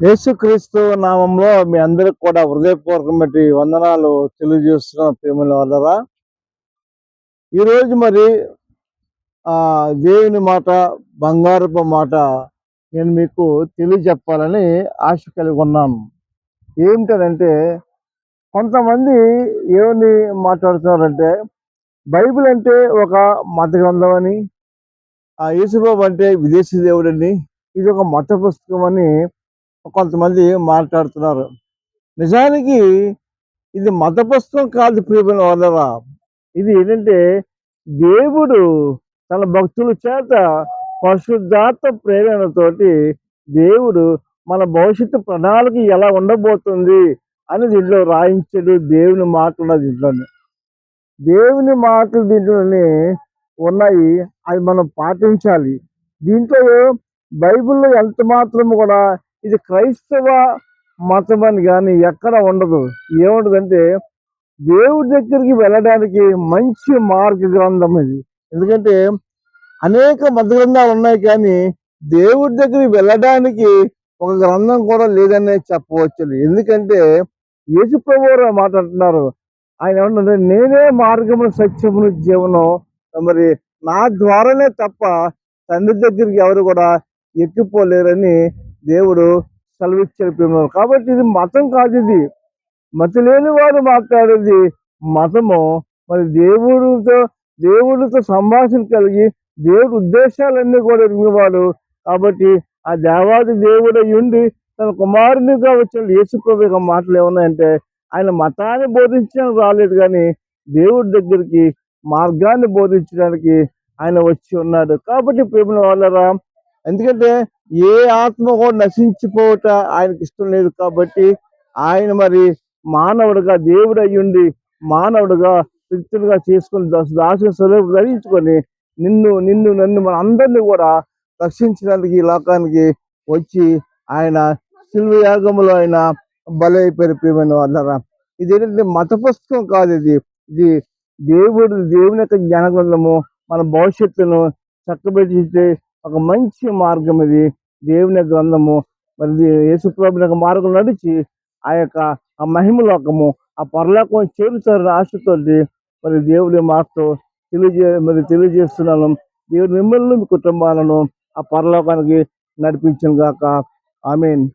యేసుక్రీస్తు నామంలో మీ అందరికి కూడా హృదయపూర్వకమైన వందనాలు తెలియజేస్తున్న ప్రేమల వల్లరా. ఈరోజు మరి దేవుని మాట, బంగారపు మాట నేను మీకు తెలియజెప్పాలని ఆశ కలిగి ఉన్నాను. ఏమిటనంటే, కొంతమంది ఏమని మాట్లాడుతున్నారంటే, బైబిల్ అంటే ఒక మత గ్రంథం అని, యేసుబాబు అంటే విదేశీ దేవుడని, ఇది ఒక మత పుస్తకం అని కొంతమంది మాట్లాడుతున్నారు. నిజానికి ఇది మత పుస్తకం కాదు ప్రియమైన వాళ్ళరా. ఇది ఏంటంటే దేవుడు తన భక్తుల చేత పరిశుద్ధాత్మ ప్రేరణతోటి దేవుడు మన భవిష్యత్తు ప్రణాళిక ఎలా ఉండబోతుంది అని దీంట్లో రాయించాడు. దేవుని మాటలు దీంట్లోనే, దేవుని మాటలు దీంట్లోనే ఉన్నాయి. అవి మనం పాటించాలి. దీంట్లో బైబిల్లో ఎంత మాత్రం కూడా ఇది క్రైస్తవ మతం అని కానీ ఎక్కడ ఉండదు. ఏముండదంటే దేవుడి దగ్గరికి వెళ్ళడానికి మంచి మార్గ గ్రంథం ఇది. ఎందుకంటే అనేక మత గ్రంథాలు ఉన్నాయి, కానీ దేవుడి దగ్గరికి వెళ్ళడానికి ఒక గ్రంథం కూడా లేదనే చెప్పవచ్చు. ఎందుకంటే యేసు ప్రభువు మాట్లాడుతున్నారు. ఆయన ఏమంటే, నేనే మార్గమును, సత్యమును, జీవనం, మరి నా ద్వారానే తప్ప తండ్రి దగ్గరికి ఎవరు కూడా ఎక్కిపోలేరని దేవుడు సెలవిచ్చారు. కాబట్టి ఇది మతం కాదు, ఇది మతి లేని వారు మాట్లాడేది మతము. మరి దేవుడితో సంభాషణ కలిగి దేవుడి ఉద్దేశాలన్నీ కూడా ఎరిగినవాడు. కాబట్టి ఆ దేవాది దేవుడు ఉండి తన కుమారునిగా వచ్చిన యేసుప్రభు యొక్క మాటలు ఏమన్నాయంటే, ఆయన మతాన్ని బోధించడానికి రాలేదు, కానీ దేవుడి దగ్గరికి మార్గాన్ని బోధించడానికి ఆయన వచ్చి ఉన్నాడు. కాబట్టి ప్రేమ వాళ్ళరా, ఎందుకంటే ఏ ఆత్మ కూడా నశించిపోవట ఆయనకి ఇష్టం లేదు. కాబట్టి ఆయన మరి మానవుడిగా దేవుడు అయ్యుండి మానవుడిగా వ్యక్తులుగా చేసుకుని దాసుని స్వరూపం ధరించుకొని నన్ను మన అందరినీ కూడా రక్షించడానికి ఈ లోకానికి వచ్చి ఆయన శిలువ యాగములో ఆయన బలైపోయిన ప్రియమైన వాళ్ళరా. ఇది ఏంటంటే మత పుస్తకం కాదు, ఇది దేవుని యొక్క జ్ఞాన గ్రంథము. మన భవిష్యత్తును చక్కబెట్టించే ఒక మంచి మార్గం ఇది దేవుని గ్రంథము. మరి యేసుప్రభు యొక్క మార్గం నడిచి ఆ యొక్క ఆ మహిమలోకము, ఆ పరలోకం చేరుతారని ఆశతోటి మరి దేవుడి మాటతో తెలియజేస్తున్నాను. దేవుడు మిమ్మల్ని, మీ కుటుంబాలను ఆ పరలోకానికి నడిపించును గాక. ఆమేన్.